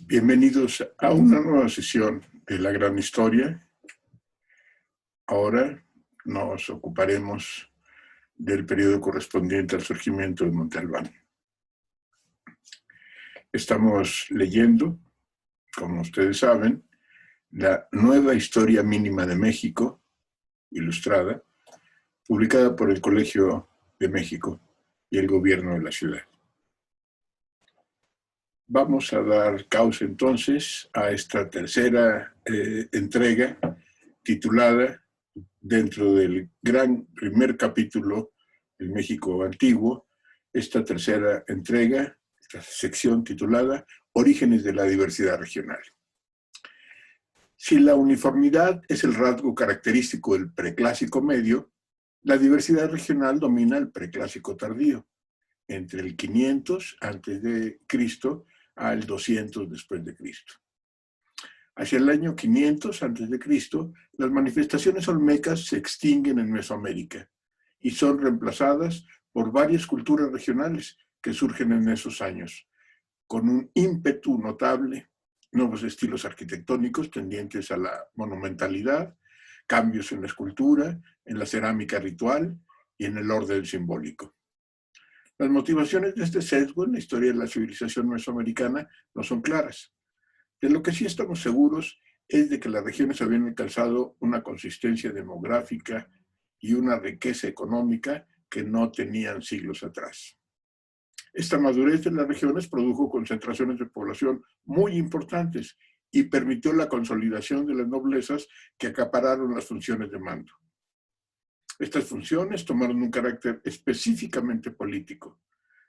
Bienvenidos a una nueva sesión de La Gran Historia. Ahora nos ocuparemos del periodo correspondiente al surgimiento de Monte Albán. Estamos leyendo, como ustedes saben, la Nueva Historia Mínima de México, ilustrada, publicada por el Colegio de México y el gobierno de la ciudad. Vamos a dar causa entonces a esta tercera entrega titulada, dentro del gran primer capítulo del México Antiguo, esta tercera entrega, esta sección titulada Orígenes de la diversidad regional. Si la uniformidad es el rasgo característico del preclásico medio, la diversidad regional domina el preclásico tardío, entre el 500 a.C. al 200 después de Cristo. Hacia el año 500 a.C., las manifestaciones olmecas se extinguen en Mesoamérica y son reemplazadas por varias culturas regionales que surgen en esos años, con un ímpetu notable, nuevos estilos arquitectónicos tendientes a la monumentalidad, cambios en la escultura, en la cerámica ritual y en el orden simbólico. Las motivaciones de este sesgo en la historia de la civilización mesoamericana no son claras. De lo que sí estamos seguros es de que las regiones habían alcanzado una consistencia demográfica y una riqueza económica que no tenían siglos atrás. Esta madurez de las regiones produjo concentraciones de población muy importantes y permitió la consolidación de las noblezas que acapararon las funciones de mando. Estas funciones tomaron un carácter específicamente político.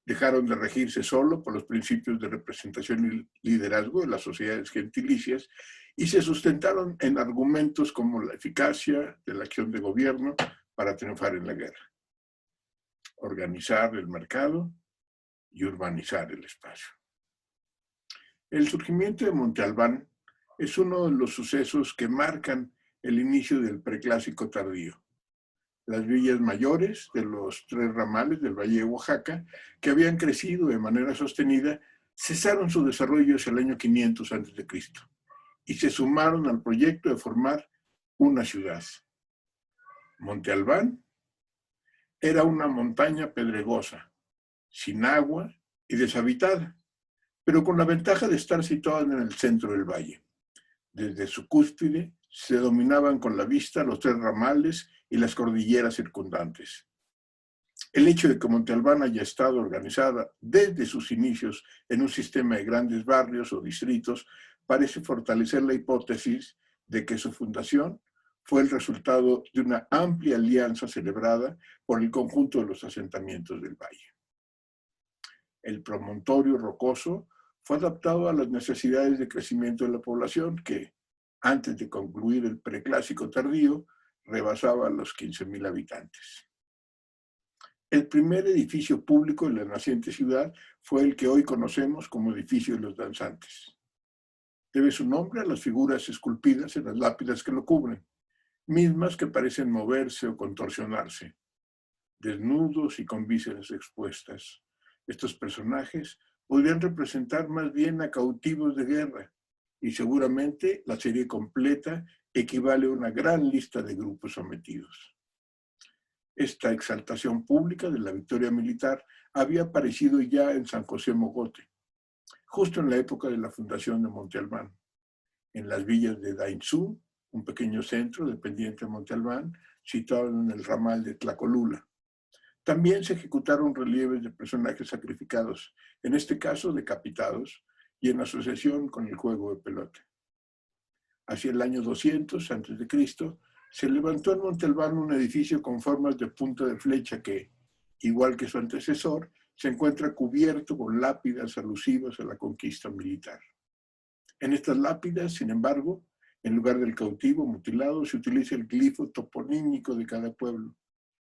Dejaron de regirse solo por los principios de representación y liderazgo de las sociedades gentilicias y se sustentaron en argumentos como la eficacia de la acción de gobierno para triunfar en la guerra, organizar el mercado y urbanizar el espacio. El surgimiento de Monte Albán es uno de los sucesos que marcan el inicio del preclásico tardío. Las villas mayores de los tres ramales del Valle de Oaxaca, que habían crecido de manera sostenida, cesaron su desarrollo hacia el año 500 a.C. y se sumaron al proyecto de formar una ciudad. Monte Albán era una montaña pedregosa, sin agua y deshabitada, pero con la ventaja de estar situada en el centro del valle. Desde su cúspide se dominaban con la vista los tres ramales y las cordilleras circundantes. El hecho de que Monte Albán haya estado organizada desde sus inicios en un sistema de grandes barrios o distritos parece fortalecer la hipótesis de que su fundación fue el resultado de una amplia alianza celebrada por el conjunto de los asentamientos del valle. El promontorio rocoso fue adaptado a las necesidades de crecimiento de la población que, antes de concluir el preclásico tardío, rebasaba los 15,000 habitantes. El primer edificio público de la naciente ciudad fue el que hoy conocemos como Edificio de los Danzantes. Debe su nombre a las figuras esculpidas en las lápidas que lo cubren, mismas que parecen moverse o contorsionarse, desnudos y con vísceras expuestas. Estos personajes podrían representar más bien a cautivos de guerra, y seguramente la serie completa equivale a una gran lista de grupos sometidos. Esta exaltación pública de la victoria militar había aparecido ya en San José Mogote, justo en la época de la fundación de Monte Albán, en las villas de Dainzú, un pequeño centro dependiente de Monte Albán, situado en el ramal de Tlacolula. También se ejecutaron relieves de personajes sacrificados, en este caso decapitados, y en asociación con el juego de pelota. Hacia el año 200 a.C., se levantó en Monte Albán un edificio con formas de punta de flecha que, igual que su antecesor, se encuentra cubierto con lápidas alusivas a la conquista militar. En estas lápidas, sin embargo, en lugar del cautivo mutilado, se utiliza el glifo toponímico de cada pueblo,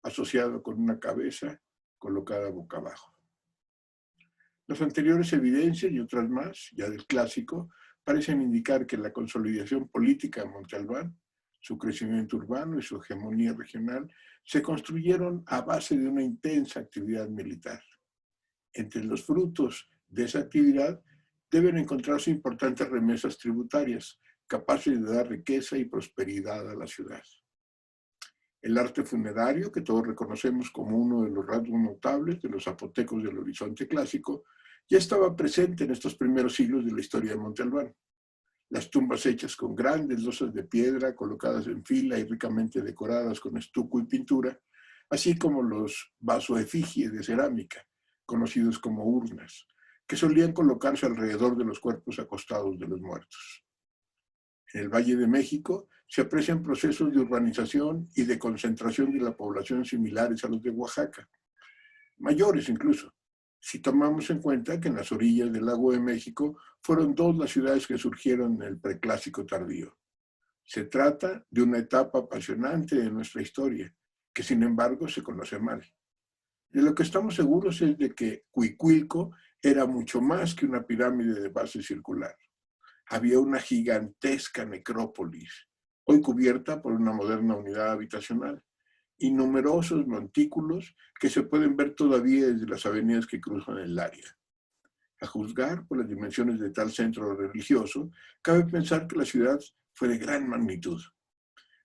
asociado con una cabeza colocada boca abajo. Las anteriores evidencias y otras más, ya del clásico, parecen indicar que la consolidación política de Monte Albán, su crecimiento urbano y su hegemonía regional se construyeron a base de una intensa actividad militar. Entre los frutos de esa actividad deben encontrarse importantes remesas tributarias, capaces de dar riqueza y prosperidad a la ciudad. El arte funerario, que todos reconocemos como uno de los rasgos notables de los zapotecos del horizonte clásico, ya estaba presente en estos primeros siglos de la historia de Monte Albán. Las tumbas hechas con grandes losas de piedra, colocadas en fila y ricamente decoradas con estuco y pintura, así como los vasoefigies de cerámica, conocidos como urnas, que solían colocarse alrededor de los cuerpos acostados de los muertos. En el Valle de México se aprecian procesos de urbanización y de concentración de la población similares a los de Oaxaca, mayores incluso, si tomamos en cuenta que en las orillas del lago de México fueron dos las ciudades que surgieron en el preclásico tardío. Se trata de una etapa apasionante de nuestra historia, que sin embargo se conoce mal. De lo que estamos seguros es de que Cuicuilco era mucho más que una pirámide de base circular. Había una gigantesca necrópolis, hoy cubierta por una moderna unidad habitacional, y numerosos montículos que se pueden ver todavía desde las avenidas que cruzan el área. A juzgar por las dimensiones de tal centro religioso, cabe pensar que la ciudad fue de gran magnitud.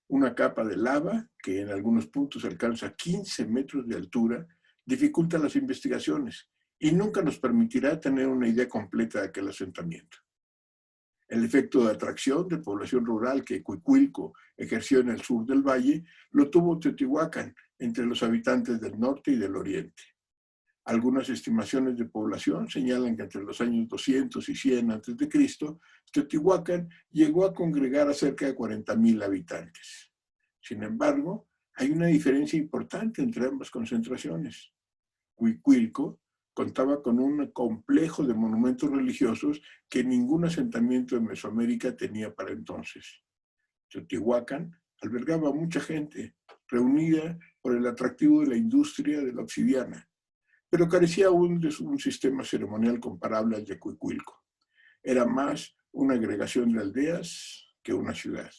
Una capa de lava, que en algunos puntos alcanza 15 metros de altura, dificulta las investigaciones y nunca nos permitirá tener una idea completa de aquel asentamiento. El efecto de atracción de población rural que Cuicuilco ejerció en el sur del valle lo tuvo Teotihuacán entre los habitantes del norte y del oriente. Algunas estimaciones de población señalan que entre los años 200 y 100 a.C., Teotihuacán llegó a congregar a cerca de 40,000 habitantes. Sin embargo, hay una diferencia importante entre ambas concentraciones. Cuicuilco contaba con un complejo de monumentos religiosos que ningún asentamiento en Mesoamérica tenía para entonces. Teotihuacán albergaba a mucha gente, reunida por el atractivo de la industria de la obsidiana, pero carecía aún de un sistema ceremonial comparable al de Cuicuilco. Era más una agregación de aldeas que una ciudad.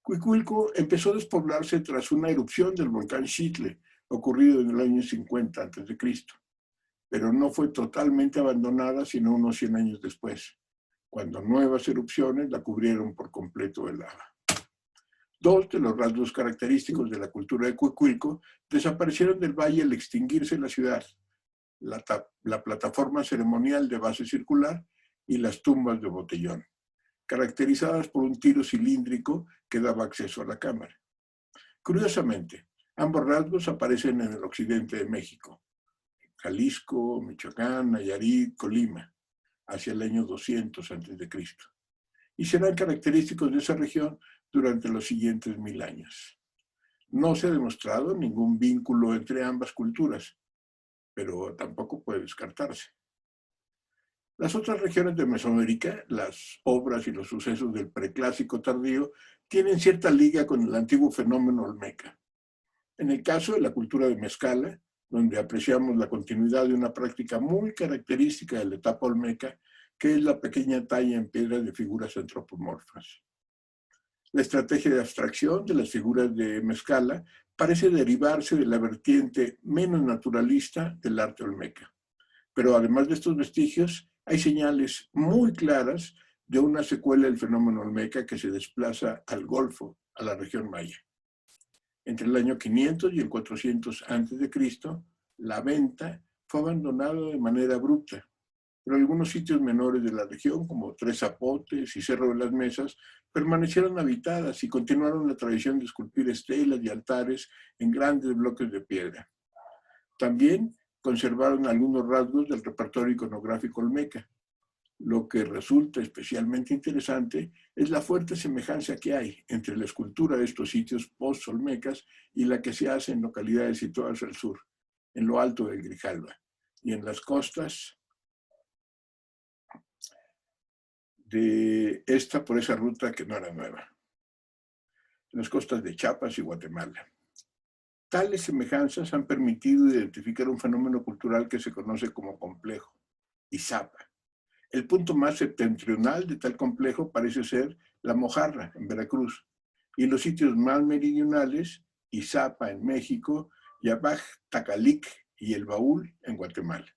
Cuicuilco empezó a despoblarse tras una erupción del volcán Xitle, ocurrido en el año 50 a.C., pero no fue totalmente abandonada sino unos 100 años después, cuando nuevas erupciones la cubrieron por completo de lava. Dos de los rasgos característicos de la cultura de Cuicuilco desaparecieron del valle al extinguirse la ciudad: la plataforma ceremonial de base circular y las tumbas de botellón, caracterizadas por un tiro cilíndrico que daba acceso a la cámara. Curiosamente, ambos rasgos aparecen en el occidente de México: Jalisco, Michoacán, Nayarit, Colima, hacia el año 200 a.C., y serán característicos de esa región durante los siguientes 1000 años. No se ha demostrado ningún vínculo entre ambas culturas, pero tampoco puede descartarse. Las otras regiones de Mesoamérica, las obras y los sucesos del preclásico tardío, tienen cierta liga con el antiguo fenómeno olmeca. En el caso de la cultura de Mezcala, donde apreciamos la continuidad de una práctica muy característica de la etapa olmeca, que es la pequeña talla en piedra de figuras antropomorfas. La estrategia de abstracción de las figuras de Mezcala parece derivarse de la vertiente menos naturalista del arte olmeca. Pero además de estos vestigios, hay señales muy claras de una secuela del fenómeno olmeca que se desplaza al Golfo, a la región maya. Entre el año 500 y el 400 a.C., la venta fue abandonada de manera abrupta, pero algunos sitios menores de la región, como Tres Zapotes y Cerro de las Mesas, permanecieron habitadas y continuaron la tradición de esculpir estelas y altares en grandes bloques de piedra. También conservaron algunos rasgos del repertorio iconográfico olmeca. Lo que resulta especialmente interesante es la fuerte semejanza que hay entre la escultura de estos sitios post-olmecas y la que se hace en localidades situadas al sur, en lo alto del Grijalva, y en las costas de esta por esa ruta que no era nueva, en las costas de Chiapas y Guatemala. Tales semejanzas han permitido identificar un fenómeno cultural que se conoce como complejo, Izapa. El punto más septentrional de tal complejo parece ser La Mojarra, en Veracruz, y los sitios más meridionales, Izapa, en México, Yabaj, Tacalic y El Baúl, en Guatemala.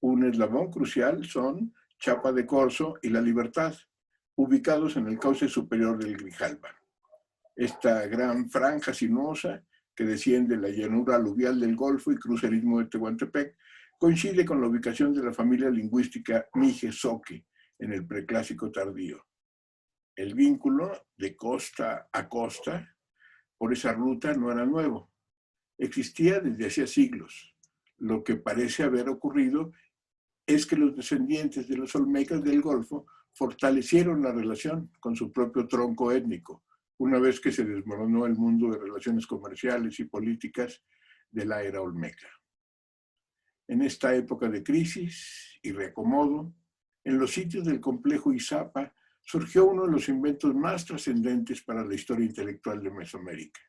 Un eslabón crucial son Chapa de Corzo y La Libertad, ubicados en el cauce superior del Grijalba. Esta gran franja sinuosa que desciende la llanura aluvial del Golfo y cruza el istmo de Tehuantepec coincide con la ubicación de la familia lingüística Mije-Zoque en el preclásico tardío. El vínculo de costa a costa por esa ruta no era nuevo. Existía desde hacía siglos. Lo que parece haber ocurrido es que los descendientes de los olmecas del Golfo fortalecieron la relación con su propio tronco étnico, una vez que se desmoronó el mundo de relaciones comerciales y políticas de la era olmeca. En esta época de crisis y reacomodo, en los sitios del complejo Izapa surgió uno de los inventos más trascendentes para la historia intelectual de Mesoamérica,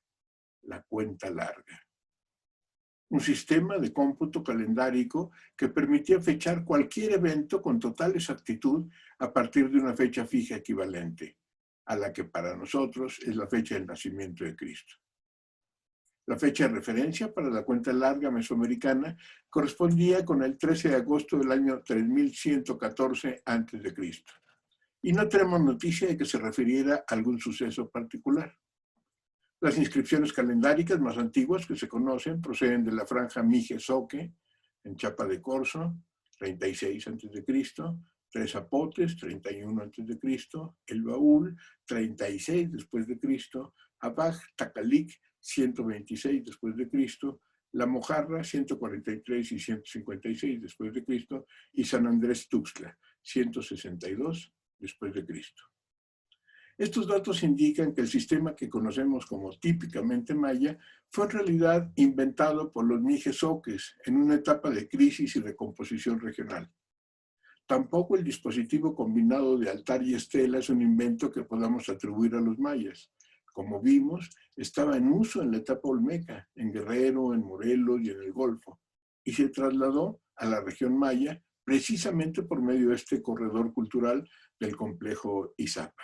la cuenta larga. Un sistema de cómputo calendárico que permitía fechar cualquier evento con total exactitud a partir de una fecha fija equivalente, a la que para nosotros es la fecha del nacimiento de Cristo. La fecha de referencia para la cuenta larga mesoamericana correspondía con el 13 de agosto del año 3114 a.C. Y no tenemos noticia de que se refiriera a algún suceso particular. Las inscripciones calendáricas más antiguas que se conocen proceden de la franja Mije-Zoque, en Chapa de Corzo, 36 a.C., Tres Zapotes, 31 a.C., El Baúl, 36 después de Cristo, Abaj, Tacalic, 126 después de Cristo, La Mojarra, 143 y 156 después de Cristo, y San Andrés Tuxtla, 162 después de Cristo. Estos datos indican que el sistema que conocemos como típicamente maya fue en realidad inventado por los Mije-Zoques en una etapa de crisis y recomposición regional. Tampoco el dispositivo combinado de altar y estela es un invento que podamos atribuir a los mayas. Como vimos, estaba en uso en la etapa olmeca, en Guerrero, en Morelos y en el Golfo, y se trasladó a la región maya precisamente por medio de este corredor cultural del complejo Izapa.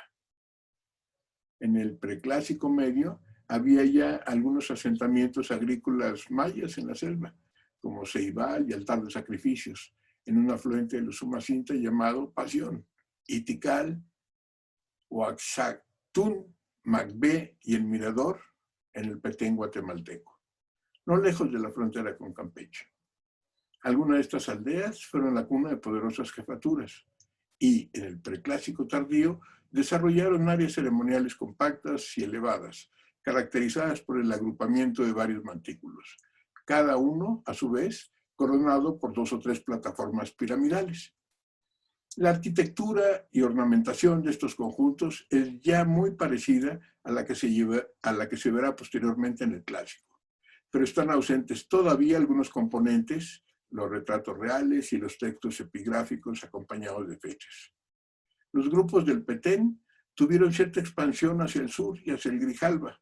En el preclásico medio había ya algunos asentamientos agrícolas mayas en la selva, como Ceibal y Altar de Sacrificios, en un afluente del Usumacinta llamado Pasión, y Tikal, Oaxactún, Macbé y El Mirador en el Petén guatemalteco, no lejos de la frontera con Campeche. Algunas de estas aldeas fueron la cuna de poderosas jefaturas y, en el preclásico tardío, desarrollaron áreas ceremoniales compactas y elevadas, caracterizadas por el agrupamiento de varios montículos, cada uno, a su vez, coronado por 2 o 3 plataformas piramidales. La arquitectura y ornamentación de estos conjuntos es ya muy parecida a la que se verá posteriormente en el clásico, pero están ausentes todavía algunos componentes, los retratos reales y los textos epigráficos acompañados de fechas. Los grupos del Petén tuvieron cierta expansión hacia el sur y hacia el Grijalba,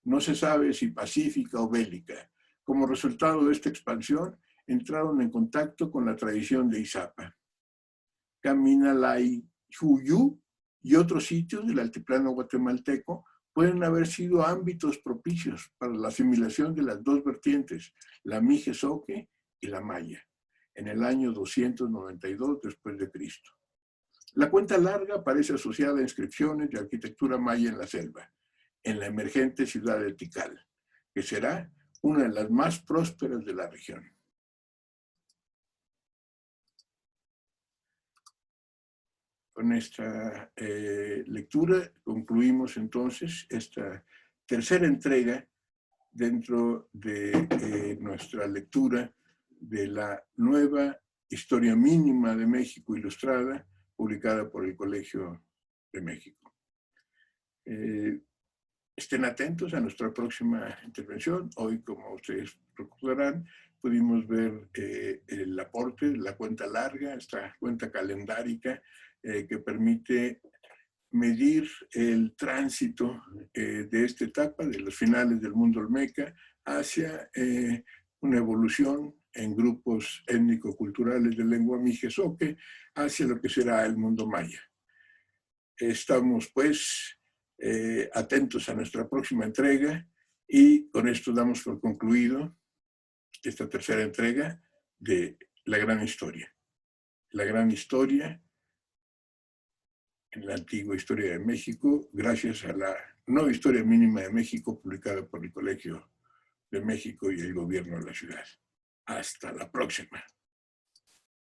no se sabe si pacífica o bélica. Como resultado de esta expansión, entraron en contacto con la tradición de Izapa. Caminalayhuyú y otros sitios del altiplano guatemalteco pueden haber sido ámbitos propicios para la asimilación de las dos vertientes, la Mije-Zoque y la maya, en el año 292 después de Cristo. La cuenta larga aparece asociada a inscripciones de arquitectura maya en la selva, en la emergente ciudad de Tikal, que será una de las más prósperas de la región. Con esta lectura concluimos entonces esta tercera entrega dentro de nuestra lectura de la nueva Historia Mínima de México Ilustrada, publicada por el Colegio de México. Estén atentos a nuestra próxima intervención. Hoy, como ustedes recordarán, pudimos ver el aporte de la cuenta larga, esta cuenta calendárica que permite medir el tránsito de esta etapa, de los finales del mundo olmeca, hacia una evolución en grupos étnico-culturales de lengua Mije-Zoque, hacia lo que será el mundo maya. Estamos, pues, atentos a nuestra próxima entrega y con esto damos por concluido esta tercera entrega de La Gran Historia. la gran historia, en la antigua historia de México, gracias a la nueva historia mínima de México, publicada por el Colegio de México y el gobierno de la ciudad. Hasta la próxima.